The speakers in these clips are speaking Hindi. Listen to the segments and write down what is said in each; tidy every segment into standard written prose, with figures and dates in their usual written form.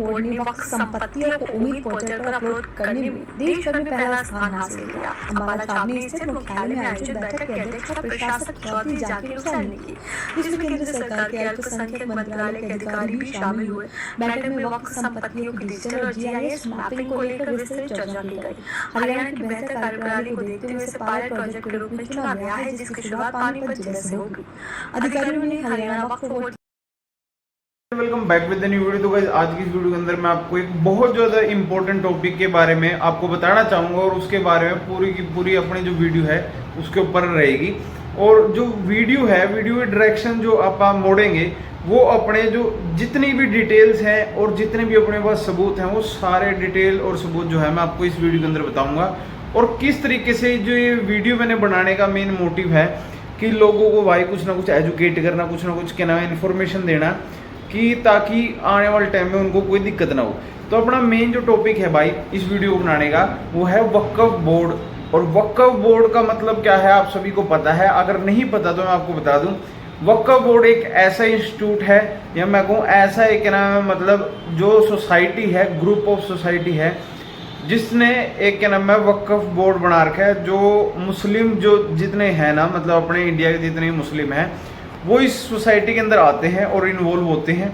बोर्ड ने वक्फ संपत्तियों को उम्मीद पोर्टल पर अपलोड करने में देश भर में पहला स्थान हासिल किया। अम्बाला छावनी स्थित मुख्यालय में आयोजित बैठक की अध्यक्षता प्रशासक चौधरी जाकिर हुसैन ने की, जिसमें केंद्र सरकार के अल्पसंख्यक मंत्रालय के अधिकारी भी शामिल हुए। बैठक में वक्फ संपत्तियों की डिजिटल और GIS मैपिंग को लेकर विस्तृत चर्चा की गई। हरियाणा की बेहतर कार्यप्रणाली को देखते हुए इसे पायलट प्रोजेक्ट के रूप में चुना गया है, जिसकी शुरुआत पानीपत जिले से होगी। अधिकारियों ने हरियाणा वक्फ board welcome back with the new video. तो गाइस, आज की इस वीडियो के अंदर मैं आपको एक बहुत ज़्यादा इंपॉर्टेंट टॉपिक के बारे में आपको बताना चाहूँगा और उसके बारे में पूरी की पूरी अपनी जो वीडियो है उसके ऊपर रहेगी। और जो वीडियो है, वीडियो की डायरेक्शन जो आप मोड़ेंगे वो अपने जो जितनी भी डिटेल्स हैं और जितने भी अपने पास सबूत हैं वो सारे डिटेल और सबूत जो है मैं आपको इस वीडियो के अंदर बताऊँगा। और किस तरीके से जो ये वीडियो मैंने बनाने का मेन मोटिव है कि लोगों को भाई कुछ ना कुछ एजुकेट करना, कुछ ना कुछ कहना, इन्फॉर्मेशन देना कि ताकि आने वाले टाइम में उनको कोई दिक्कत ना हो। तो अपना मेन जो टॉपिक है भाई इस वीडियो को बनाने का वो है वक्फ बोर्ड। और वक्फ बोर्ड का मतलब क्या है आप सभी को पता है, अगर नहीं पता तो मैं आपको बता दूं। वक्फ बोर्ड एक ऐसा इंस्टीट्यूट है या मैं कहूँ ऐसा एक नाम मतलब जो सोसाइटी है, ग्रुप ऑफ सोसाइटी है जिसने एक क्या नाम है वक्फ बोर्ड बना रखा है। जो मुस्लिम जो जितने हैं ना, मतलब अपने इंडिया के जितने मुस्लिम हैं वो इस सोसाइटी के अंदर आते हैं और इन्वॉल्व होते हैं।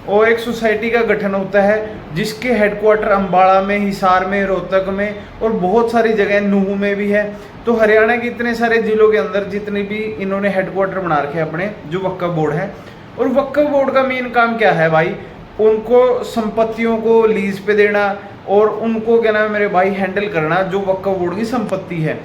और एक सोसाइटी का गठन होता है जिसके हेडक्वार्टर अम्बाड़ा में, हिसार में, रोहतक में और बहुत सारी जगह, नूह में भी है। तो हरियाणा के इतने सारे जिलों के अंदर जितने भी इन्होंने हेडक्वार्टर बना रखे अपने जो वक्फ बोर्ड है। और वक्फ बोर्ड का मेन काम क्या है भाई, उनको संपत्तियों को लीज पे देना और उनको क्या नाम है मेरे भाई हैंडल करना जो वक्फ बोर्ड की संपत्ति है।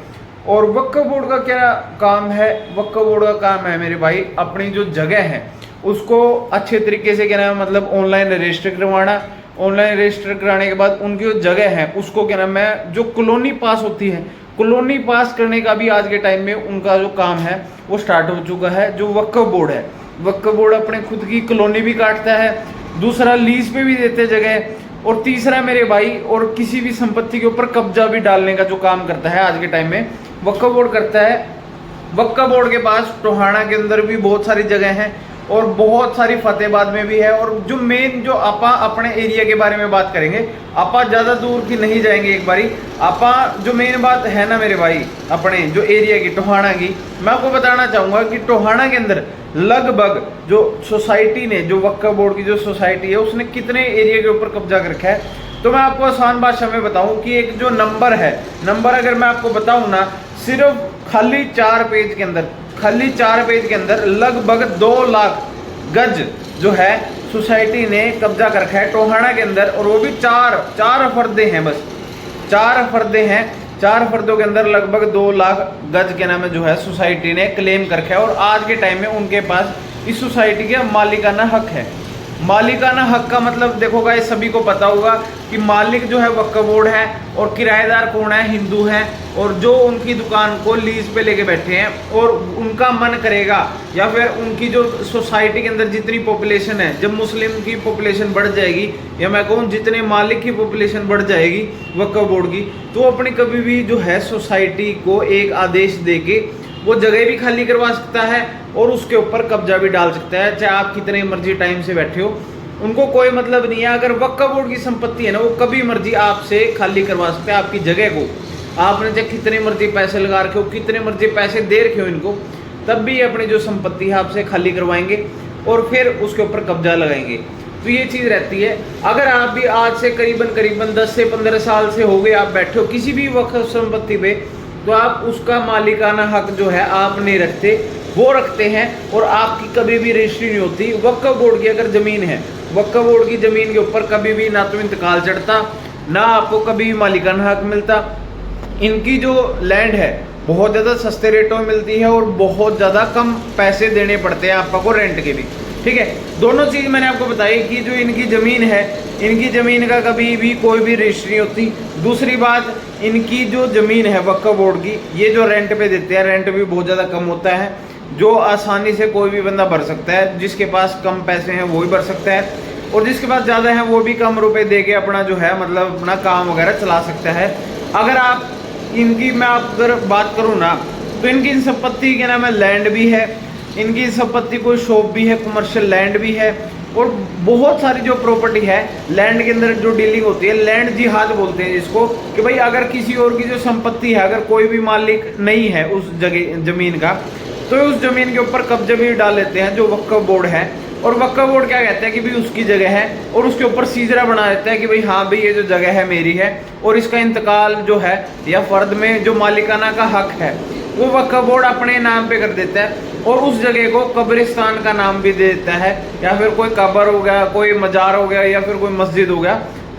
और वक्फ बोर्ड का क्या काम है, वक्फ बोर्ड का काम है मेरे भाई अपनी जो जगह है उसको अच्छे तरीके से क्या नाम मतलब ऑनलाइन रजिस्टर करवाना। ऑनलाइन रजिस्टर कराने के बाद उनकी जो जगह है उसको क्या नाम है जो कॉलोनी पास होती है, कॉलोनी पास करने का भी आज के टाइम में उनका जो काम है वो स्टार्ट हो चुका है। जो वक्फ बोर्ड है, वक्फ बोर्ड अपने खुद की कॉलोनी भी काटता है, दूसरा लीज पे भी देते जगह, और तीसरा मेरे भाई और किसी भी संपत्ति के ऊपर कब्जा भी डालने का जो काम करता है आज के टाइम में वक्फ बोर्ड करता है। वक्फ बोर्ड के पास टोहाना के अंदर भी बहुत सारी जगह हैं और बहुत सारी फतेहाबाद में भी है। और जो मेन जो आपा अपने एरिया के बारे में बात करेंगे, आपा ज़्यादा दूर की नहीं जाएंगे, एक बारी आपा जो मेन बात है ना मेरे भाई अपने जो एरिया की टोहाना की, मैं आपको बताना चाहूँगा कि टोहाना के अंदर लगभग जो सोसाइटी ने, जो वक्फ बोर्ड की जो सोसाइटी है उसने कितने एरिया के ऊपर कब्जा कर रखा है। तो मैं आपको आसान भाषा में बताऊं कि एक जो नंबर है, नंबर अगर मैं आपको बताऊं ना, सिर्फ खाली 4 पेज के अंदर, खाली 4 पेज के अंदर लगभग 2 लाख गज जो है सोसाइटी ने कब्जा कर रखा है टोहाना के अंदर। और वो भी चार फर्दे हैं, बस 4 फर्दे हैं। 4 फर्दों के अंदर लगभग 2 लाख गज के नाम में जो है सोसाइटी ने क्लेम कर रखा है। और आज के टाइम में उनके पास इस सोसाइटी का मालिकाना हक है। मालिकाना हक का मतलब देखो गाइस, सभी को पता होगा कि मालिक जो है वक्फ बोर्ड है और किराएदार कौन है, हिंदू है। और जो उनकी दुकान को लीज पे लेके बैठे हैं और उनका मन करेगा या फिर उनकी जो सोसाइटी के अंदर जितनी पॉपुलेशन है, जब मुस्लिम की पॉपुलेशन बढ़ जाएगी या मैं कहूँ जितने मालिक की पॉपुलेशन बढ़ जाएगी वक्फ बोर्ड की, तो अपनी कभी भी जो है सोसाइटी को एक आदेश दे के वो जगह भी खाली करवा सकता है और उसके ऊपर कब्जा भी डाल सकता है, चाहे आप कितने मर्जी टाइम से बैठे हो, उनको कोई मतलब नहीं है। अगर वक्फ बोर्ड की संपत्ति है ना, वो कभी मर्जी आपसे खाली करवा सकते हैं आपकी जगह को। आपने चाहे कितने मर्जी पैसे लगा रखे हो, कितने मर्जी पैसे दे रखे हो इनको, तब भी अपनी जो संपत्ति है आपसे खाली करवाएंगे और फिर उसके ऊपर कब्जा लगाएंगे। तो ये चीज़ रहती है। अगर आप भी आज से करीबन 10 से 15 साल से हो गए आप बैठे हो किसी भी वक्फ संपत्ति पे, तो आप उसका मालिकाना हक जो है आप नहीं रखते, वो रखते हैं और आपकी कभी भी रजिस्ट्री नहीं होती। वक्फ बोर्ड की अगर ज़मीन है, वक्फ बोर्ड की ज़मीन के ऊपर कभी भी ना तो इंतकाल चढ़ता, ना आपको कभी भी मालिकाना हक मिलता। इनकी जो लैंड है बहुत ज़्यादा सस्ते रेटों में मिलती है और बहुत ज़्यादा कम पैसे देने पड़ते हैं आपको रेंट के भी, ठीक है। दोनों चीज़ मैंने आपको बताई कि जो इनकी ज़मीन है, इनकी ज़मीन का कभी भी कोई भी रजिस्ट्री नहीं होती। दूसरी बात, इनकी जो ज़मीन है वक्फ बोर्ड की, ये जो रेंट पे देते हैं, रेंट भी बहुत ज़्यादा कम होता है, जो आसानी से कोई भी बंदा भर सकता है। जिसके पास कम पैसे हैं वो भी भर सकता है और जिसके पास ज़्यादा है वो भी कम रुपए दे के अपना जो है मतलब अपना काम वगैरह चला सकता है। अगर आप इनकी मैं आप अगर बात करूँ ना, तो इनकी संपत्ति के नाम है लैंड भी है, इनकी संपत्ति कोई शॉप भी है, कमर्शियल लैंड भी है, और बहुत सारी जो प्रॉपर्टी है लैंड के अंदर जो डीलिंग होती है, लैंड जिहाद बोलते हैं जिसको, कि भाई अगर किसी और की जो संपत्ति है, अगर कोई भी मालिक नहीं है उस जगह जमीन का, तो उस जमीन के ऊपर कब्जा भी डाल लेते हैं जो वक्फ बोर्ड है। और वक्फ बोर्ड क्या कहते हैं कि भाई उसकी जगह है, और उसके ऊपर सीजरा बना देता है कि भाई हाँ भाई ये जो जगह है मेरी है, और इसका इंतकाल जो है या फर्द में जो मालिकाना का हक है वो वक्फ बोर्ड अपने नाम पे कर देता है, और उस जगह को कब्रिस्तान का नाम भी दे देता है, या फिर कोई कब्र हो गया, कोई मजार हो गया, या फिर कोई मस्जिद हो गया।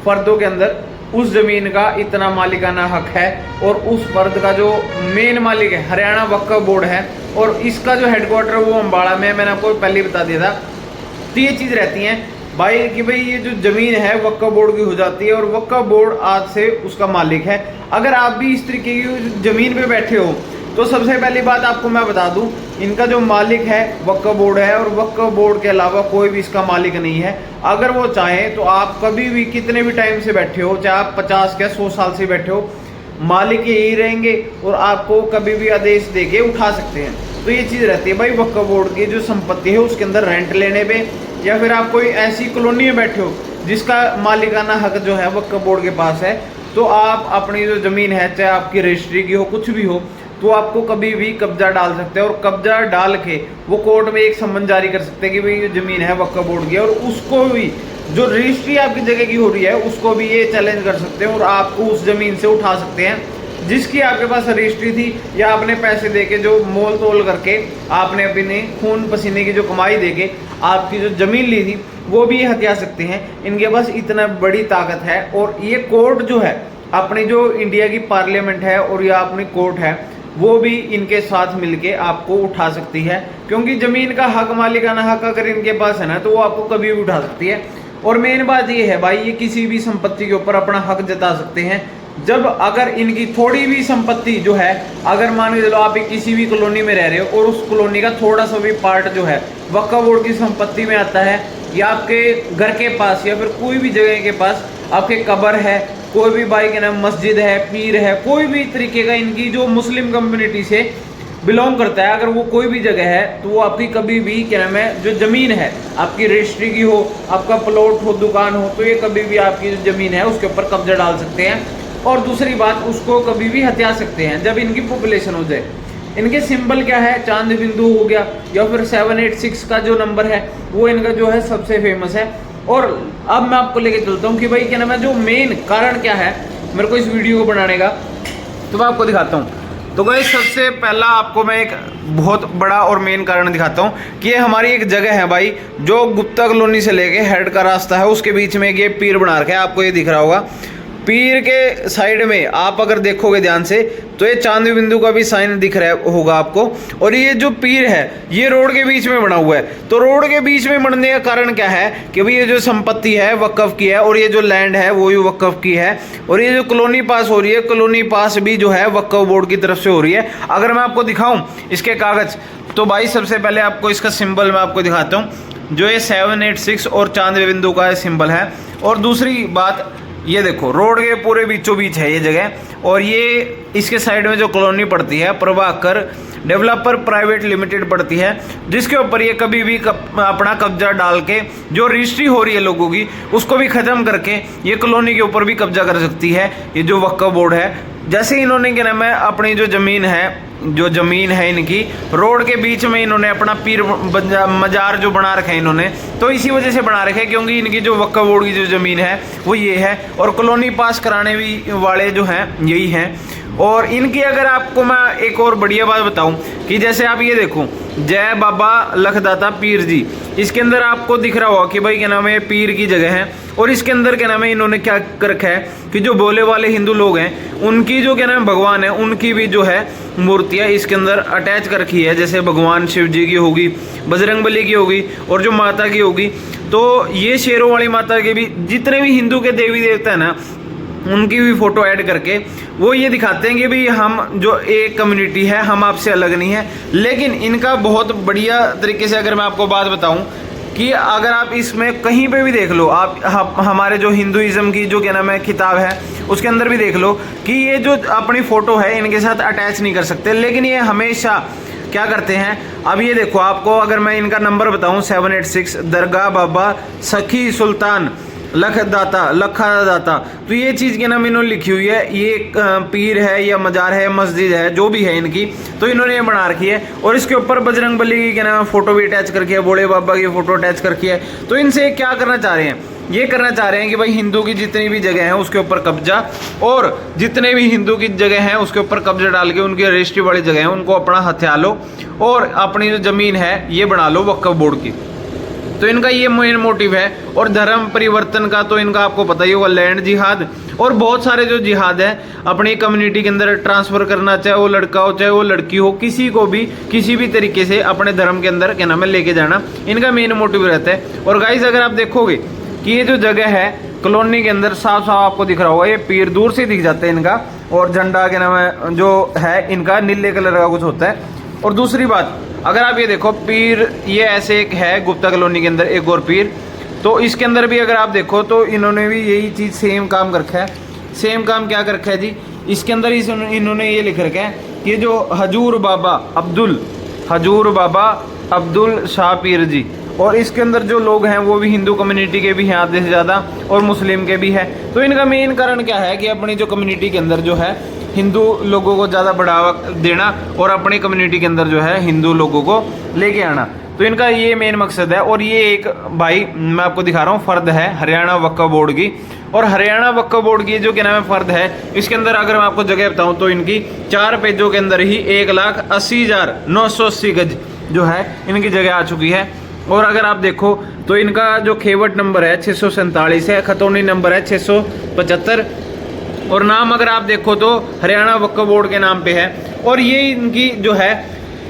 फर्दों के अंदर उस जमीन का इतना मालिकाना हक है, और उस फर्द का जो मेन मालिक है हरियाणा वक्फ बोर्ड है, और इसका जो हेडक्वार्टर वो अम्बाड़ा में है, मैंने आपको पहले ही बता दिया था। तो ये चीज़ रहती है भाई कि भाई ये जो जमीन है वक्फ बोर्ड की हो जाती है, और वक्फ बोर्ड आज से उसका मालिक है। अगर आप भी इस तरीके की जमीन पे बैठे हो तो सबसे पहली बात आपको मैं बता दूं, इनका जो मालिक है वक्फ बोर्ड है, और वक्फ बोर्ड के अलावा कोई भी इसका मालिक नहीं है। अगर वो चाहे तो आप कभी भी कितने भी टाइम से बैठे हो, चाहे आप 50 या 100 साल से बैठे हो, मालिक यही रहेंगे और आपको कभी भी आदेश देके उठा सकते हैं। तो ये चीज़ रहती है भाई वक्फ बोर्ड की जो संपत्ति है उसके अंदर रेंट लेने पे, या फिर आप कोई ऐसी कॉलोनी में बैठे हो जिसका मालिकाना हक जो है वक्फ बोर्ड के पास है, तो आप अपनी जो ज़मीन है चाहे आपकी रजिस्ट्री की हो कुछ भी हो, तो आपको कभी भी कब्जा डाल सकते हैं, और कब्जा डाल के वो कोर्ट में एक सम्मन जारी कर सकते हैं कि भाई ये ज़मीन है वक्फ बोर्ड की, और उसको भी जो रजिस्ट्री आपकी जगह की हो रही है उसको भी ये चैलेंज कर सकते हैं, और आपको उस ज़मीन से उठा सकते हैं जिसकी आपके पास रजिस्ट्री थी, या आपने पैसे देके जो मोल तोल करके आपने अपने खून पसीने की जो कमाई देके आपकी जो ज़मीन ली थी वो भी ये हथिया सकते हैं। इनके पास इतना बड़ी ताकत है, और ये कोर्ट जो है अपनी जो इंडिया की पार्लियामेंट है और या अपनी कोर्ट है वो भी इनके साथ मिलके आपको उठा सकती है, क्योंकि ज़मीन का हक मालिकाना हक अगर इनके पास है ना तो वो आपको कभी भी उठा सकती है। और मेन बात ये है भाई, ये किसी भी संपत्ति के ऊपर अपना हक जता सकते हैं जब अगर इनकी थोड़ी भी संपत्ति जो है, अगर मान के चलो आप किसी भी कॉलोनी में रह रहे हो और उस कॉलोनी का थोड़ा सा भी पार्ट जो है वक्फ बोर्ड की संपत्ति में आता है, या आपके घर के पास या फिर कोई भी जगह के पास आपके कब्र है, कोई भी भाई के नाम मस्जिद है, पीर है, कोई भी तरीके का इनकी जो मुस्लिम कम्युनिटी से बिलोंग करता है, अगर वो कोई भी जगह है तो वो आपकी कभी भी क्या नाम है जो ज़मीन है आपकी रजिस्ट्री की हो, आपका प्लॉट हो, दुकान हो, तो ये कभी भी आपकी जो ज़मीन है उसके ऊपर कब्जा डाल सकते हैं। और दूसरी बात, उसको कभी भी हत्या सकते हैं जब इनकी पॉपुलेशन हो जाए। इनके सिंबल क्या है, चांद बिंदु हो गया, या फिर 786 का जो नंबर है वो इनका जो है सबसे फेमस है। और अब मैं आपको लेके चलता हूँ कि भाई क्या नाम है जो मेन कारण क्या है मेरे को इस वीडियो को बनाने का, तो मैं आपको दिखाता हूँ। तो गाइस सबसे पहला आपको मैं एक बहुत बड़ा और मेन कारण दिखाता हूँ कि ये हमारी एक जगह है भाई, जो गुप्ता कॉलोनी से लेके हेड का रास्ता है उसके बीच में एक ये पीर बना रखा है, आपको ये दिख रहा होगा। पीर के साइड में आप अगर देखोगे ध्यान से तो ये चांद बिंदु का भी साइन दिख रहा होगा आपको। और ये जो पीर है ये रोड के बीच में बना हुआ है। तो रोड के बीच में बनने का कारण क्या है कि भाई ये जो संपत्ति है वक्फ की है, और ये जो लैंड है वो भी वक्फ की है, और ये जो कॉलोनी पास हो रही है, कॉलोनी पास भी जो है वक्फ बोर्ड की तरफ से हो रही है। अगर मैं आपको दिखाऊं इसके कागज, तो भाई सबसे पहले आपको इसका सिंबल मैं आपको दिखाता हूँ, जो ये 786 और चांद बिंदु का सिंबल है। और दूसरी बात ये देखो, रोड के पूरे बीचों बीच है ये जगह, और ये इसके साइड में जो कॉलोनी पड़ती है प्रभाकर डेवलपर प्राइवेट लिमिटेड पड़ती है, जिसके ऊपर ये कभी भी अपना कब्जा डाल के जो रजिस्ट्री हो रही है लोगों की उसको भी ख़त्म करके ये कॉलोनी के ऊपर भी कब्जा कर सकती है ये जो वक्फ बोर्ड है। जैसे इन्होंने क्या नाम है अपनी जो ज़मीन है इनकी रोड के बीच में इन्होंने अपना पीर मजार जो बना रखा है इन्होंने, तो इसी वजह से बना रखे क्योंकि इनकी जो वक्फ बोर्ड की जो ज़मीन है वो ये है, और कॉलोनी पास कराने भी वाले जो हैं यही हैं। और इनकी अगर आपको मैं एक और बढ़िया बात बताऊं कि जैसे आप ये देखो, जय बाबा लखदाता पीर जी, इसके अंदर आपको दिख रहा होगा कि भाई क्या नाम है पीर की जगह है, और इसके अंदर क्या नाम है इन्होंने क्या कर रखा है कि जो बोले वाले हिंदू लोग हैं उनकी जो क्या नाम है भगवान है उनकी भी जो है मूर्तियाँ इसके अंदर अटैच कर रखी है। जैसे भगवान शिव जी की होगी, बजरंगबली की होगी, और जो माता की होगी, तो ये शेरों वाली माता के भी जितने भी हिंदू के देवी देवता है ना उनकी भी फोटो ऐड करके वो ये दिखाते हैं कि भाई हम जो एक कम्युनिटी है हम आपसे अलग नहीं है। लेकिन इनका बहुत बढ़िया तरीके से अगर मैं आपको बात बताऊं कि अगर आप इसमें कहीं पे भी देख लो, आप हमारे जो हिंदुइज्म की जो क्या नाम है किताब है उसके अंदर भी देख लो कि ये जो अपनी फ़ोटो है इनके साथ अटैच नहीं कर सकते, लेकिन ये हमेशा क्या करते हैं। अब ये देखो, आपको अगर मैं इनका नंबर बताऊं 786 दरगाह बाबा सखी सुल्तान लखा दाता, तो ये चीज़ के नाम इन्होंने लिखी हुई है। ये पीर है या मजार है, मस्जिद है, जो भी है इनकी, तो इन्होंने ये बना रखी है। और इसके ऊपर बजरंग बली की क्या नाम फोटो भी अटैच करके है, भोले बाबा की फोटो अटैच करके है। तो इनसे क्या करना चाह रहे हैं, ये करना चाह रहे हैं कि भाई हिंदू की जितनी भी जगह है उसके ऊपर कब्जा, और जितने भी हिंदू की जगह है उसके ऊपर कब्जा डाल के उनकी रजिस्ट्री वाली जगह है उनको अपना हथिया लो, और अपनी जो ज़मीन है ये बना लो वक्फ बोर्ड की। तो इनका ये मेन मोटिव है। और धर्म परिवर्तन का तो इनका आपको पता ही होगा, लैंड जिहाद और बहुत सारे जो जिहाद है अपनी कम्युनिटी के अंदर ट्रांसफ़र करना, चाहे वो लड़का हो चाहे वो लड़की हो, किसी को भी किसी भी तरीके से अपने धर्म के अंदर क्या नाम है लेके जाना, इनका मेन मोटिव रहता है। और गाइस अगर आप देखोगे कि ये जो जगह है कॉलोनी के अंदर साफ साफ आपको दिख रहा होगा, ये पीर दूर से दिख जाते हैं इनका, और झंडा के नाम है जो है इनका नीले कलर का कुछ होता है। और दूसरी बात, अगर आप ये देखो पीर, ये ऐसे एक है गुप्ता कॉलोनी के अंदर एक और पीर, तो इसके अंदर भी अगर आप देखो तो इन्होंने भी यही चीज़ सेम काम कर रखा है। सेम काम क्या कर रखा है जी, इसके अंदर इन्होंने ये लिख रखा है कि जो हजूर बाबा अब्दुल शाह पीर जी, और इसके अंदर जो लोग हैं वो भी हिंदू कम्युनिटी के भी हैं आधे से ज़्यादा, और मुस्लिम के भी है। तो इनका मेन कारण क्या है कि अपनी जो कम्युनिटी के अंदर जो है हिंदू लोगों को ज़्यादा बढ़ावा देना, और अपनी कम्युनिटी के अंदर जो है हिंदू लोगों को लेके आना, तो इनका ये मेन मकसद है। और ये एक भाई मैं आपको दिखा रहा हूँ फर्द है हरियाणा वक्फ बोर्ड की, और हरियाणा वक्फ बोर्ड की जो क्या नाम है फर्द है, इसके अंदर अगर मैं आपको जगह बताऊँ तो इनकी 4 पेजों के अंदर ही 1,80,980 गज जो है इनकी जगह आ चुकी है। और अगर आप देखो तो इनका जो खेवट नंबर है 647 है, खतौनी नंबर है 675, और नाम अगर आप देखो तो हरियाणा वक्फ बोर्ड के नाम पे है। और ये इनकी जो है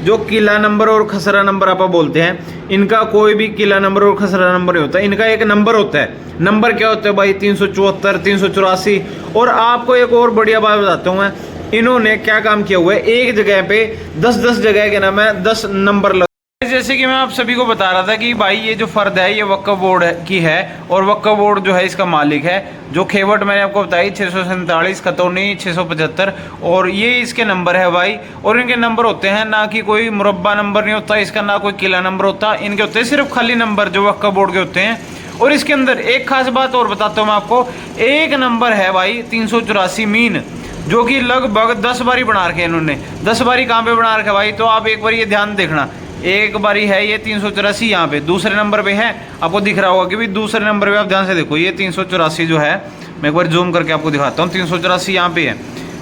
जो किला नंबर और खसरा नंबर आप बोलते हैं, इनका कोई भी किला नंबर और खसरा नंबर नहीं होता, इनका एक नंबर होता है। नंबर क्या होता है भाई 374, 384। और आपको एक और बढ़िया बात बताता हूँ मैं, इन्होंने क्या काम किया हुआ है, एक जगह पे 10-10 जगह के नाम है 10 नंबर। जैसे कि मैं आप सभी को बता रहा था कि भाई ये जो फर्द है ये वक्फ बोर्ड की है, और वक्फ बोर्ड जो है इसका मालिक है। जो खेवट मैंने आपको बताई 647, खतौनी 675, और ये इसके नंबर है भाई। और इनके नंबर होते हैं ना कि कोई मुरब्बा नंबर नहीं होता इसका, ना कोई किला नंबर होता, इनके होते हैं सिर्फ खाली नंबर जो वक्फ बोर्ड के होते हैं। और इसके अंदर एक खास बात और बताता हूँ मैं आपको, एक नंबर है भाई 384 मीन, जो कि लगभग 10 बारी बना रखे इन्होंने। 10 बारी कहाँ पे बना रखा भाई, तो आप एक बार ये ध्यान देखना, एक बारी है ये 384 यहाँ पे दूसरे नंबर पे है, आपको दिख रहा होगा कि भी दूसरे नंबर पे आप ध्यान से देखो, ये 384 जो है, मैं एक बार जूम करके आपको दिखाता हूँ, 384 यहाँ पे है।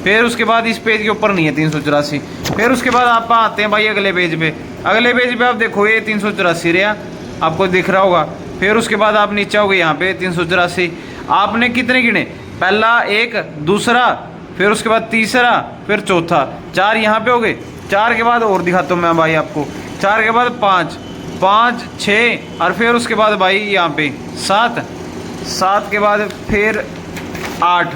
फिर उसके बाद इस पेज के ऊपर नहीं है 384। फिर उसके बाद आप आते हैं भाई अगले पेज पे, अगले पेज पे आप देखो ये 384 रहा, आपको दिख रहा होगा। फिर उसके बाद आप नीचे हो गए यहाँ पे 384, आपने कितने गिने, पहला एक, दूसरा, फिर उसके बाद तीसरा, फिर चौथा, 4 यहाँ पे हो गए। 4 के बाद और दिखाता हूँ मैं भाई आपको, 4 के बाद 5, 6, और फिर उसके बाद भाई यहाँ पे 7 के बाद फिर 8,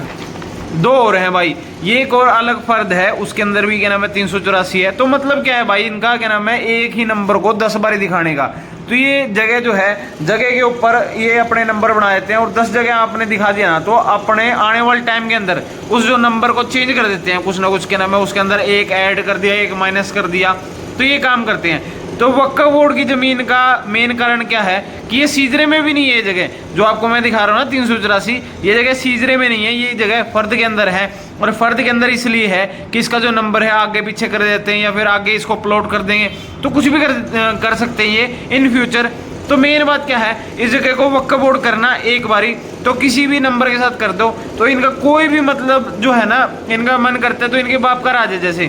2 और हैं भाई। ये एक और अलग फर्द है, उसके अंदर भी क्या नाम है 384 है। तो मतलब क्या है भाई, इनका क्या नाम है एक ही नंबर को 10 बारी दिखाने का। तो ये जगह जो है, जगह के ऊपर ये अपने नंबर बना देते हैं, और 10 जगह आपने दिखा दिया ना, तो अपने आने वाले टाइम के अंदर उस जो नंबर को चेंज कर देते हैं, कुछ ना कुछ क्या नाम है उसके अंदर एक ऐड कर दिया, एक माइनस कर दिया, तो ये काम करते हैं। तो वक्फ बोर्ड की ज़मीन का मेन कारण क्या है कि ये सीजरे में भी नहीं है, ये जगह जो आपको मैं दिखा रहा हूँ ना 384, ये जगह सीजरे में नहीं है, ये जगह फर्द के अंदर है। और फर्द के अंदर इसलिए है कि इसका जो नंबर है आगे पीछे कर देते हैं, या फिर आगे इसको प्लॉट कर देंगे, तो कुछ भी कर सकते हैं ये इन फ्यूचर। तो मेन बात क्या है, इस जगह को वक्फ बोर्ड करना एक बारी तो किसी भी नंबर के साथ कर दो, तो इनका कोई भी मतलब जो है ना, इनका मन करता है तो इनके बाप का राज है जैसे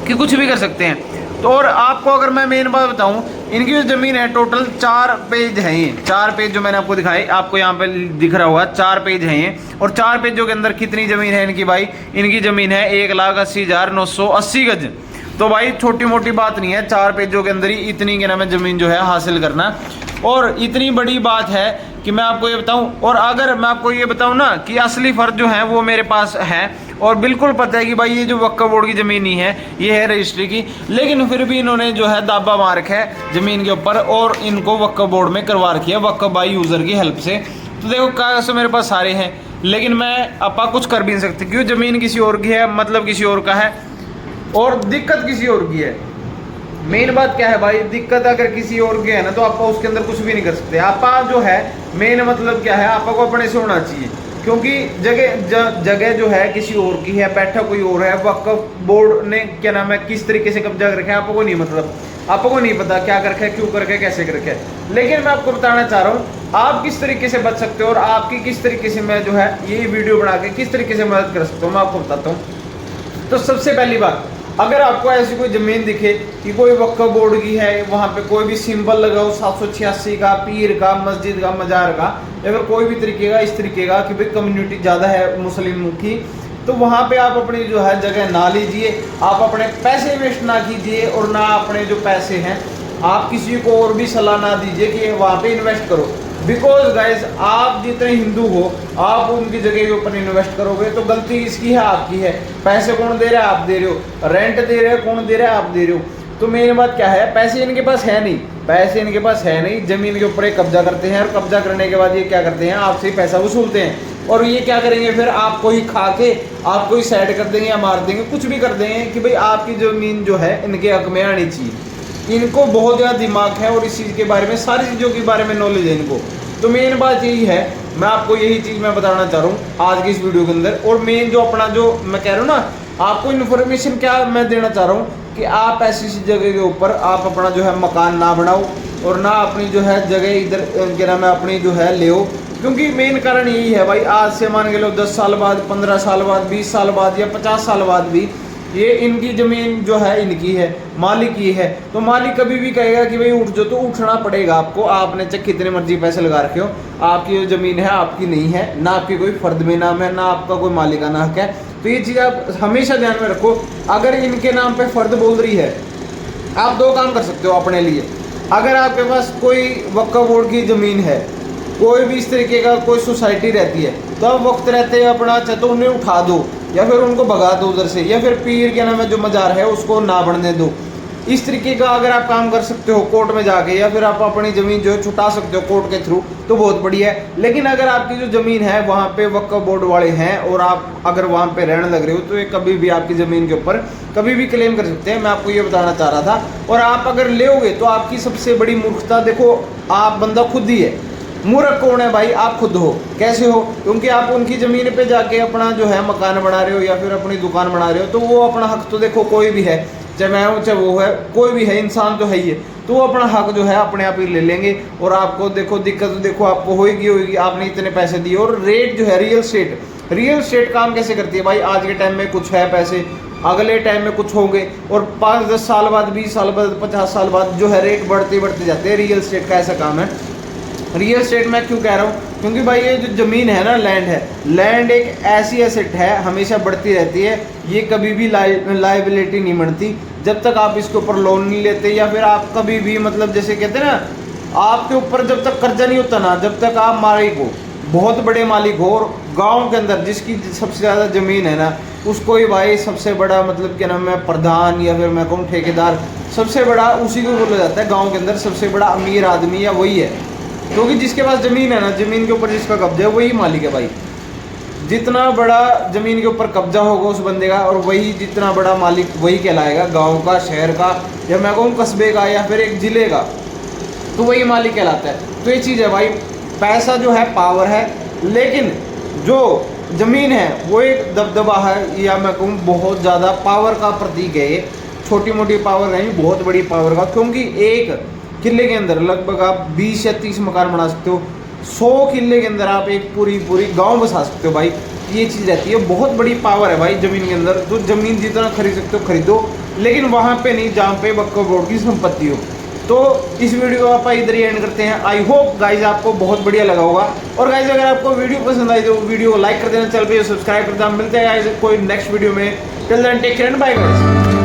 कि कुछ भी कर सकते हैं। तो और आपको अगर मैं मेन बात बताऊं, इनकी जो ज़मीन है टोटल 4 पेज हैं, ये 4 पेज जो मैंने आपको दिखाई, आपको यहाँ पे दिख रहा होगा 4 पेज हैं ये। और 4 पेजों के अंदर कितनी ज़मीन है इनकी भाई, इनकी ज़मीन है 1,80,980 गज। तो भाई छोटी मोटी बात नहीं है, 4 पेजों के अंदर ही इतनी क्या नाम है ज़मीन जो है हासिल करना। और इतनी बड़ी बात है कि मैं आपको ये बताऊं, और अगर मैं आपको ये बताऊं ना कि असली फ़र्ज जो है वो मेरे पास है, और बिल्कुल पता है कि भाई ये जो वक्फ बोर्ड की ज़मीन नहीं है, ये है रजिस्ट्री की, लेकिन फिर भी इन्होंने जो है दाबा मार रखा है ज़मीन के ऊपर, और इनको वक्फ बोर्ड में करवा रखी है वक्फ बाई यूज़र की हेल्प से। तो देखो कागज़ तो मेरे पास सारे हैं, लेकिन मैं अपा कुछ कर भी नहीं सकते, क्यों, ज़मीन किसी और की है, मतलब किसी और का है, और दिक्कत किसी और की है। मेन बात क्या है भाई, दिक्कत अगर किसी और की है ना तो आप उसके अंदर कुछ भी नहीं कर सकते। आप जो है मेन मतलब क्या है, आपको अपने से होना चाहिए, क्योंकि जगह जो है किसी और की है, बैठा कोई और है। वक्फ बोर्ड ने क्या नाम है किस तरीके से कब्जा कर रखा है आपको नहीं, मतलब आपको नहीं पता क्या कर रखा है, क्यों कर रखा है, कैसे कर रखा है। लेकिन मैं आपको बताना चाह रहा हूँ आप किस तरीके से बच सकते हो और आपकी किस तरीके से मैं जो है ये वीडियो बना के किस तरीके से मदद कर सकता हूँ, मैं आपको बताता हूँ। तो सबसे पहली बात, अगर आपको ऐसी कोई जमीन दिखे कि कोई वक्फ बोर्ड की है, वहां पे कोई भी सिंबल लगा हो 786 का, पीर का, मस्जिद का, मजार का, या फिर कोई भी तरीके का, इस तरीके का कि भाई कम्युनिटी ज़्यादा है मुस्लिम की, तो वहां पे आप अपनी जो है जगह ना लीजिए, आप अपने पैसे वेस्ट ना कीजिए और ना अपने जो पैसे हैं आप किसी को और भी सलाह ना दीजिए कि वहां पे इन्वेस्ट करो। बिकॉज गाइज आप जितने हिंदू हो आप उनकी जगह के ऊपर इन्वेस्ट करोगे तो गलती किसकी है, आपकी है। पैसे कौन दे रहा है, आप दे रहे हो। रेंट दे रहे हो, कौन दे रहा है, आप दे रहे हो। तो मेन बात क्या है, पैसे इनके पास है नहीं, पैसे इनके पास है नहीं, जमीन के ऊपर एक कब्जा करते हैं और कब्जा करने के बाद ये क्या करते हैं, आपसे पैसा वसूलते हैं। और ये क्या करेंगे फिर, आपको ही खा के आपको ही साइड कर देंगे या मार देंगे, कुछ भी कर देंगे कि भाई आपकी जमीन जो है इनके हक में आनी चाहिए। इनको बहुत ज़्यादा दिमाग है और इस चीज़ के बारे में, सारी चीज़ों के बारे में नॉलेज है इनको। तो मेन बात यही है, मैं आपको यही चीज़ मैं बताना चाह रहा हूँ आज की इस वीडियो के अंदर। और मेन जो अपना जो मैं कह रहा हूँ ना, आपको इन्फॉर्मेशन क्या मैं देना चाह रहा हूँ कि आप ऐसी जगह के ऊपर आप अपना जो है मकान ना बनाओ और ना अपनी जो है जगह इधर क्या नाम है अपनी जो है ले। क्योंकि मेन कारण यही है भाई, आज से मान के लो 10 साल बाद, 15 साल बाद, 20 साल बाद या 50 साल बाद भी ये इनकी जमीन जो है इनकी है, मालिक ये है। तो मालिक कभी भी कहेगा कि भाई उठ जाओ, तो उठना पड़ेगा आपको। आपने चाहे कितने मर्जी पैसे लगा रखे हो, आपकी जो जमीन है आपकी नहीं है, ना आपकी कोई फर्द में नाम है, ना आपका कोई मालिकाना हक है। तो ये चीज़ आप हमेशा ध्यान में रखो। अगर इनके नाम पे फर्द बोल रही है, आप दो काम कर सकते हो अपने लिए। अगर आपके पास कोई वक्फ बोर्ड की ज़मीन है, कोई भी इस तरीके का कोई सोसाइटी रहती है, तो आप वक्त रहते हैं अपना चाहे तो उन्हें उठा दो या फिर उनको भगा दो उधर से, या फिर पीर क्या नाम है जो मजार है उसको ना बनने दो। इस तरीके का अगर आप काम कर सकते हो कोर्ट में जाके, या फिर आप अपनी ज़मीन जो है छुटा सकते हो कोर्ट के थ्रू, तो बहुत बढ़िया है। लेकिन अगर आपकी जो ज़मीन है वहाँ पे वक्फ बोर्ड वाले हैं और आप अगर वहाँ पे रहने लग रहे हो, तो ये कभी भी आपकी ज़मीन के ऊपर कभी भी क्लेम कर सकते हैं। मैं आपको ये बताना चाह रहा था। और आप अगर लेओगे तो आपकी सबसे बड़ी मूर्खता, देखो आप बंदा खुद ही है, मूर्ख कौन है भाई, आप खुद हो। कैसे हो, क्योंकि आप उनकी ज़मीन पे जाके अपना जो है मकान बना रहे हो या फिर अपनी दुकान बना रहे हो। तो वो अपना हक तो देखो कोई भी है, चाहे मैं हूँ चाहे वो है, कोई भी है, इंसान तो है ही है, तो वो अपना हक जो है अपने आप ही ले लेंगे। और आपको देखो दिक्कत तो देखो आपको होगी, आपने इतने पैसे दिए। और रेट जो है रियल स्टेट काम कैसे करती है भाई, आज के टाइम में कुछ है पैसे, अगले टाइम में कुछ होंगे, और 5-10 साल बाद, 20 साल बाद, 50 साल बाद जो है रेट बढ़ते बढ़ते जाते हैं। रियल स्टेट का ऐसा काम है। रियल स्टेट मैं क्यों कह रहा हूँ, क्योंकि भाई ये जो ज़मीन है ना, लैंड एक ऐसी एसेट है, हमेशा बढ़ती रहती है। ये कभी भी लाइबिलिटी नहीं बनती जब तक आप इसके ऊपर लोन नहीं लेते, या फिर आप कभी भी मतलब जैसे कहते हैं ना, आपके ऊपर जब तक कर्जा नहीं होता ना, जब तक आप मालिक हो, बहुत बड़े मालिक हो। और गांव के अंदर जिसकी सबसे ज़्यादा ज़मीन है ना, उसको ही भाई सबसे बड़ा मतलब क्या नाम है प्रधान, या फिर मैं कहूँ ठेकेदार, सबसे बड़ा उसी को बोला जाता है। गाँव के अंदर सबसे बड़ा अमीर आदमी या वही है, क्योंकि जिसके पास ज़मीन है ना, ज़मीन के ऊपर जिसका कब्जा है वही मालिक है भाई। जितना बड़ा ज़मीन के ऊपर कब्जा होगा उस बंदे का, और वही जितना बड़ा मालिक वही कहलाएगा, गांव का, शहर का, या मैं कहूँ कस्बे का, या फिर एक ज़िले का, तो वही मालिक कहलाता है। तो ये चीज़ है भाई, पैसा जो है पावर है, लेकिन जो ज़मीन है वो एक दबदबा है, या मैं कहूँ बहुत ज़्यादा पावर का प्रतीक है। ये छोटी मोटी पावर नहीं, बहुत बड़ी पावर का। क्योंकि एक किले के अंदर लगभग आप 20 या 30 मकान बना सकते हो। 100 किले के अंदर आप एक पूरी गांव बसा सकते हो भाई। ये चीज़ रहती है, बहुत बड़ी पावर है भाई ज़मीन के अंदर। तो ज़मीन जितना खरीद सकते हो खरीदो, लेकिन वहाँ पे नहीं जहाँ पे वक्फ बोर्ड की संपत्ति हो। तो इस वीडियो को आप इधर ही एंड करते हैं। आई होप गाइज आपको बहुत बढ़िया लगा होगा। और गाइज अगर आपको वीडियो पसंद आई तो वीडियो को लाइक कर देना, चैनल पे सब्सक्राइब कर देना। मिलते हैं गाइज कोई नेक्स्ट वीडियो में। Till then take care and bye guys.